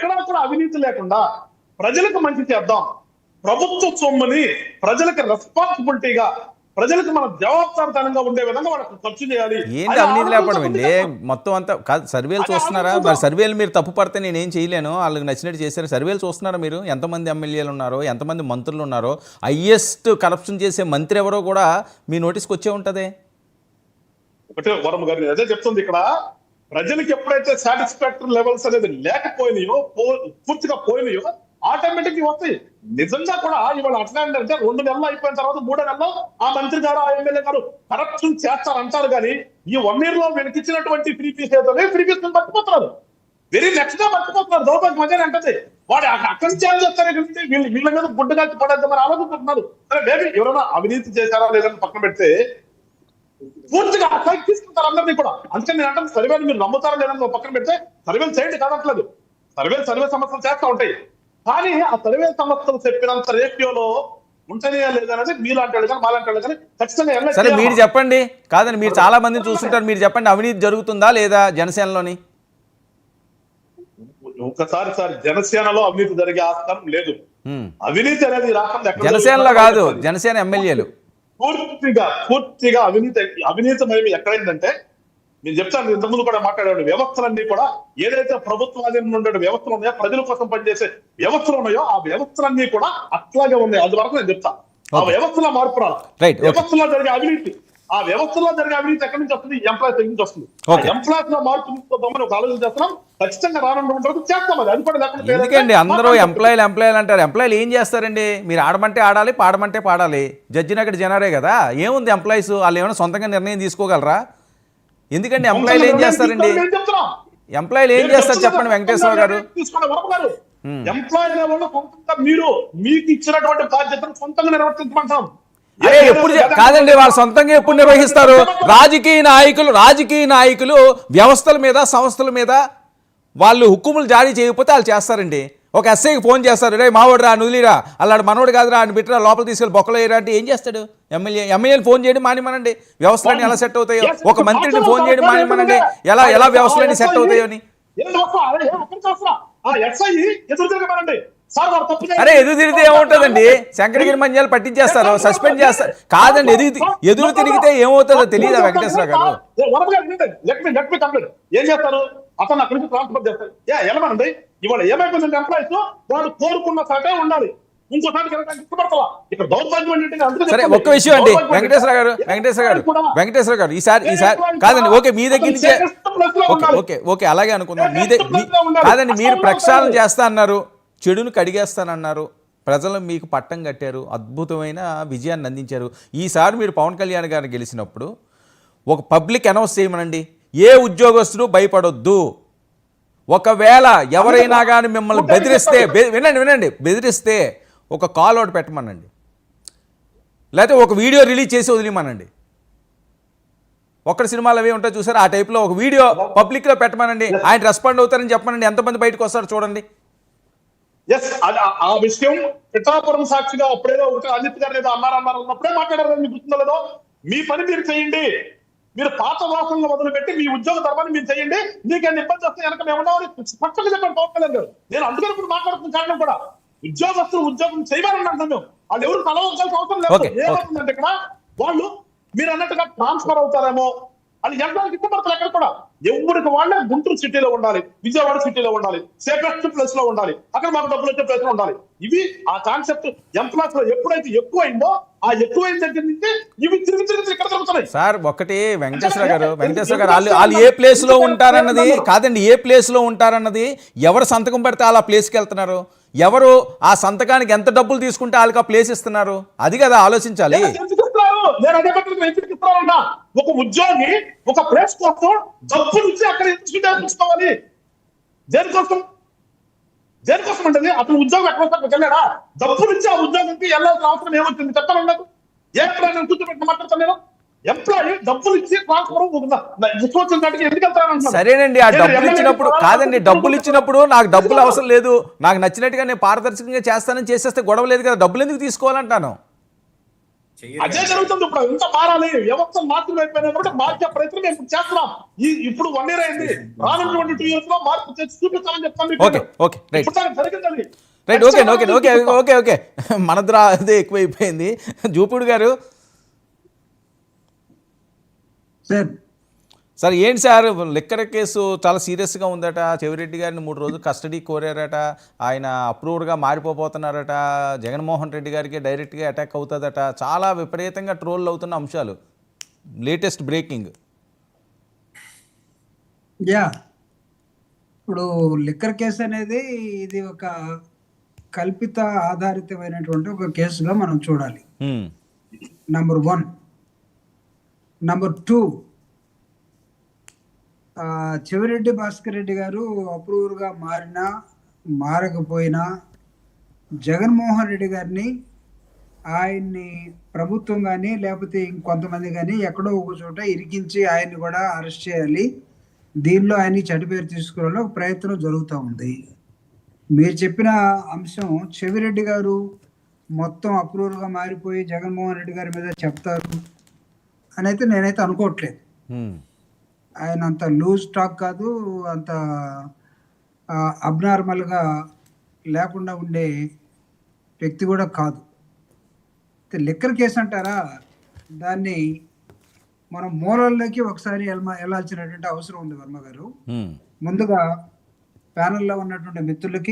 ఎక్కడా కూడా అవినీతి లేకుండా ప్రజలకు మంచి చేద్దాం, ప్రభుత్వ సొమ్ముని ప్రజలకు రెస్పాన్సిబిలిటీగా, ప్రజలకు మనం జవాబుదారితనంగా ఉండే విధంగా వాళ్ళకి ఖర్చు చేయాలి. ఏంటి అవినీతి లేకపోవడం అండి? మొత్తం అంతా కాదు, సర్వేలు చూస్తున్నారా? మరి సర్వేలు మీరు తప్పు పడితే నేనేం చేయలేను, వాళ్ళకి నచ్చినట్టు చేశారు. సర్వేలు చూస్తున్నారా మీరు? ఎంతమంది ఎమ్మెల్యేలు ఉన్నారో, ఎంతమంది మంత్రులు ఉన్నారో, హైయెస్ట్ కరప్షన్ చేసే మంత్రి ఎవరో కూడా మీ నోటీస్కి వచ్చే ఉంటుంది. ఒకటే వరం గారు అదే చెప్తుంది, ఇక్కడ ప్రజలకు ఎప్పుడైతే సాటిస్ఫాక్టరీ లెవెల్స్ అనేది లేకపోయినాయో, పూర్తిగా పోయినాయో ఆటోమేటిక్ వస్తాయి. నిజంగా కూడా ఇవాళ అట్లా అంటే 2 నెలలు అయిపోయిన తర్వాత 3 నెలల్లో ఆ మంత్రి గారు, ఆ ఎమ్మెల్యే గారు కరప్షన్ చేస్తారంటారు. కానీ ఈ 1 year లో వెనకిచ్చినటువంటి ఫ్రీ పీస్ మర్చిపోతున్నారు. వెరీ నెక్స్ట్ గా మర్చిపోతున్నారు. దౌర్భాగ్యం మధ్య అంటది వాడు అక్కడి నుంచి ఏం చేస్తారు, వీళ్ళ మీద గుడ్డు కలిసి పడేద్దామని ఆలోచిస్తున్నారు. సరే మేబీ ఎవరైనా అవినీతి చేశారా లేదని పక్కన పెడితే పూర్తిగా ఆ సైడ్ తీసుకుంటారు అందరినీ కూడా. అందుకని నేను అంటే సర్వేలు మీరు నమ్ముతారా లేదని పక్కన పెడితే సర్వేలు చేయండి కాదట్లేదు, సర్వే సమస్యలు చేస్తూ ఉంటాయి. కానీ ఆ సర్వే సమస్యలు చెప్పినంత రేషియోలో ఉంటనే లేదనేది మీలాంటి వాళ్ళు కానీ మాలాంటి వాళ్ళు కానీ ఖచ్చితంగా. సరే మీరు చెప్పండి, కాదని మీరు చాలా మందిని చూస్తుంటారు, మీరు చెప్పండి అవినీతి జరుగుతుందా లేదా జనసేనలోని? ఒకసారి జనసేనలో అవినీతి జరిగే ఆస్కారం లేదు. అవినీతి అనేది రాకుండా జనసేనలో కాదు, జనసేన ఎమ్మెల్యేలు పూర్తిగా అవినీతిమయం ఎక్కడైందంటే నేను చెప్తాను, ఇంతకుముందు కూడా మాట్లాడే వ్యవస్థలన్నీ కూడా ఏదైతే ప్రభుత్వాధీనంలో ఉండే వ్యవస్థలు ఉన్నాయో, ప్రజల కోసం పనిచేసే వ్యవస్థలు ఉన్నాయో ఆ వ్యవస్థలన్నీ కూడా అట్లాగే ఉన్నాయి. అది వరకు నేను చెప్తాను. ఆ వ్యవస్థలో మార్పు రావాలి. వ్యవస్థలో జరిగే అవినీతి, ఆ వ్యవస్థలో జరిగే అవినీతి ఎక్కడి నుంచి వస్తుంది? ఎంప్లాయీస్ దగ్గర నుంచి వస్తుంది. ఎంప్లాయీస్ లో మార్పు తీసుకోదామని ఒక ఆలోచన చేస్తున్నాం. ఖచ్చితంగా రానున్న చేస్తాం. అది కూడా లేకుండా ఎందుకండి అందరూ ఎంప్లాయీలు అంటారు. ఎంప్లాయీలు ఏం చేస్తారండి? మీరు ఆడమంటే ఆడాలి, పాడమంటే పాడాలి. జడ్జిని అక్కడ జనరే కదా. ఏముంది ఎంప్లాయీస్ వాళ్ళు ఏమైనా సొంతంగా నిర్ణయం తీసుకోగలరా? ఎందుకంటే ఎంప్లాయీలు ఏం చేస్తారండి? ఎంప్లాయీలు ఏం చేస్తారు చెప్పండి వెంకటేశ్వర గారు. ఎంప్లాయీ మీరు మీకు ఇచ్చినటువంటి బాధ్యతను సొంతంగా నిర్వర్తించమంటాం. అరే ఎప్పుడు కాదండి, వాళ్ళు సొంతంగా ఎప్పుడు నిర్వహిస్తారు? రాజకీయ నాయకులు వ్యవస్థల మీద, సంస్థల మీద వాళ్ళు హుక్కుములు జారీ చేయకపోతే వాళ్ళు చేస్తారండి. ఒక ఎస్ఐకి ఫోన్ చేస్తారు, రే మావాడు రా, నుదిలిరా, అలాంటి మనోడు కాదురా అని బిట్రా, లోపల తీసుకెళ్ళి బొక్కలు వేయరా అంటే ఏం చేస్తాడు? ఎమ్మెల్యేని ఫోన్ చేయడం మానిమనండి, వ్యవస్థలన్నీ ఎలా సెట్ అవుతాయో. ఒక మంత్రిని ఫోన్ చేయడం మానిమనండి, ఎలా వ్యవస్థలన్నీ సెట్ అవుతాయో అని. అరే ఎదురు తిరిగితే ఏమవుతుందండి? శంకరగిరి మంజాలు పట్టించేస్తారు, సస్పెండ్ చేస్తారు. కాదండి, ఎదురు తిరిగితే ఏమవుతుందో తెలియదా వెంకటేశ్వర గారు? ఏం చేస్తారు? అతను అక్కడి నుంచి ట్రాన్స్ఫర్ చేస్తారు. ఎలామండి ఇవాళ ఏమైపోయిందంటే ఎంప్లాయీస్ వాళ్ళు కోరుకున్న సాటే ఉండాలి, ఇంకోసారి ఇష్టపడతావా? ఇక్కడ దౌర్భాగ్యం ఏంటంటే సరే ఒక్క విషయం అండి వెంకటేశ్వర గారు ఈసారి కాదండి, ఓకే మీ దగ్గర నుంచే ఓకే అలాగే అనుకుందాం. కాదండి, మీరు ప్రక్షాళన చేస్తా అన్నారు, చెడును కడిగేస్తానన్నారు, ప్రజలు మీకు పట్టం కట్టారు, అద్భుతమైన విజయాన్ని అందించారు. ఈసారి మీరు పవన్ కళ్యాణ్ గారిని గెలిచినప్పుడు ఒక పబ్లిక్ అనౌన్స్ చేయమనండి, ఏ ఉద్యోగస్తుడు భయపడొద్దు, ఒకవేళ ఎవరైనా కానీ మిమ్మల్ని బెదిరిస్తే బెదిరిస్తే ఒక కాల్ అవుట్ పెట్టమనండి, లేకపోతే ఒక వీడియో రిలీజ్ చేసి వదిలిమనండి. ఒక్కటి సినిమాలు అవి ఉంటాయి చూసారు, ఆ టైప్లో ఒక వీడియో పబ్లిక్లో పెట్టమనండి, ఆయన రెస్పాండ్ అవుతారని చెప్పమనండి. ఎంతమంది బయటకు వస్తారో చూడండి. ఆ విషయం పిఠాపురం సాక్షిగా అప్పుడేదో ఒక అజిత్ గారు ఏదో అన్నారు అన్నప్పుడే మాట్లాడారు. మీకు గుర్తుందో లేదో, మీ పని మీరు చేయండి, మీరు పాత వాసనలు మొదలుపెట్టి మీ ఉద్యోగ ధర్మాన్ని మీరు చేయండి, మీకేమైనా ఇబ్బంది వస్తే కనుక మేము స్పష్టంగా చెప్పండి పవన్ కళ్యాణ్ గారు. నేను అందుకని ఇప్పుడు మాట్లాడుతున్న కారణం కూడా ఉద్యోగస్తులు ఉద్యోగం చేయమని అంటున్నాం మేము. వాళ్ళు ఎవరు తలవలసిన అవసరం లేదు. ఏమవుతుందంటే ఇక్కడ వాళ్ళు మీరు అన్నట్టుగా ట్రాన్స్ఫర్ అవుతారేమో అని ఎంప్లాయీకి ఇష్టపడతారు. ఎక్కడ కూడా ఎవరికి వాళ్ళే గుంటూరు సిటీలో ఉండాలి, విజయవాడ సిటీలో ఉండాలి, సేఫెస్ట్ ప్లేస్ లో ఉండాలి, అక్కడ మాకు డబ్బులు వచ్చే ప్లేస్ లో ఉండాలి. ఇవి ఆ కాన్సెప్ట్ ఎంప్లాయీస్ లో ఎప్పుడైతే ఎక్కువైందో ఆ ఎక్కువైన దగ్గర నుంచి ఇవి తిరిగి ఇక్కడ జరుగుతున్నాయి. సార్ ఒకటి వెంకటేశ్వర గారు వాళ్ళు ఏ ప్లేస్ లో ఉంటారన్నది కాదండి, ఏ ప్లేస్ లో ఉంటారన్నది ఎవరు సంతకం పెడితే వాళ్ళు ఆ ప్లేస్కి వెళ్తున్నారు, ఎవరు ఆ సంతకానికి ఎంత డబ్బులు తీసుకుంటే వాళ్ళకి ఆ ప్లేస్ ఇస్తున్నారు, అది కదా ఆలోచించాలి. నేను అదే ఇస్తానంట. ఒక ఉద్యోగి ఒక ప్లేస్ కోసం డబ్బులు ఇచ్చి అక్కడ తీసుకోవాలి. దేనికోసం అంటే అతను ఉద్యోగం ఎక్కడ వెళ్ళాడా? డబ్బులు ఇచ్చి ఆ ఉద్యోగానికి వెళ్ళాల్సిన అవసరం ఏమవుతుంది చెప్పాలి. నాకు ఏ ప్లాన్ కూర్చోబెట్టి మాట్లాడతాను నేను. ఎంప్లాయీ డబ్బులు ఇచ్చి సరేనండి, ఆ డబ్బులు ఇచ్చినప్పుడు కాదండి, డబ్బులు ఇచ్చినప్పుడు నాకు డబ్బులు అవసరం లేదు, నాకు నచ్చినట్టుగా నేను పారదర్శకంగా చేస్తానని చేసేస్తే గొడవ లేదు కదా, డబ్బులు ఎందుకు తీసుకోవాలంటాను. అదే జరుగుతుంది ఇప్పుడు. ఎంత మారాలి, వ్యవస్థ మార్పులు అయిపోయినా కూడా మార్చే ప్రయత్నం మేము ఇప్పుడు చేస్తున్నాం. ఇప్పుడు 1 year అయింది, రానున్నటువంటి 2 years లో మార్పు చేసి చూపిస్తామని చెప్తాను మీకు. ఓకే ఓకే రైట్ ఇప్పుడు దానికి జరిగింది అది. Right okay okay okay okay okay మనద్రా అదే ఎక్కువైపోయింది. జూపూడి గారు సార్ సార్ ఏంటి సార్, లిక్కర్ కేసు చాలా సీరియస్గా ఉందట. చెవిరెడ్డి గారిని 3 రోజులు కస్టడీ కోరారట. ఆయన అప్రూవర్గా మారిపోతున్నారట. జగన్మోహన్ రెడ్డి గారికి డైరెక్ట్గా అటాక్ అవుతుందట. చాలా విపరీతంగా ట్రోల్ అవుతున్న అంశాలు, లేటెస్ట్ బ్రేకింగ్. యా, ఇప్పుడు లిక్కర్ కేసు అనేది ఇది ఒక కల్పిత ఆధారితమైనటువంటి ఒక కేసుగా మనం చూడాలి. నంబర్ 1. నంబర్ 2, చెవిరెడ్డి భాస్కర్ రెడ్డి గారు అప్రూవర్గా మారినా మారకపోయినా జగన్మోహన్ రెడ్డి గారిని, ఆయన్ని ప్రభుత్వం కానీ లేకపోతే ఇంకొంతమంది కానీ ఎక్కడో ఒక చోట ఇరికించి ఆయన్ని కూడా అరెస్ట్ చేయాలి, దీనిలో ఆయన్ని చెడ్డ పేరు తీసుకురావాలని ఒక ప్రయత్నం జరుగుతూ ఉంది. మీరు చెప్పిన అంశం చెవిరెడ్డి గారు మొత్తం అప్రూవర్గా మారిపోయి జగన్మోహన్ రెడ్డి గారి మీద చెప్తారు అని అయితే నేనైతే అనుకోవట్లేదు. ఆయన అంత లూజ్ టాక్ కాదు, అంత అబ్నార్మల్గా లేకుండా ఉండే వ్యక్తి కూడా కాదు. లిక్కర్ కేసు అంటారా, దాన్ని మనం మూలల్లోకి ఒకసారి వెళ్ళాల్సినటువంటి అవసరం ఉంది వర్మ గారు. ముందుగా ప్యానెల్లో ఉన్నటువంటి మిత్రులకి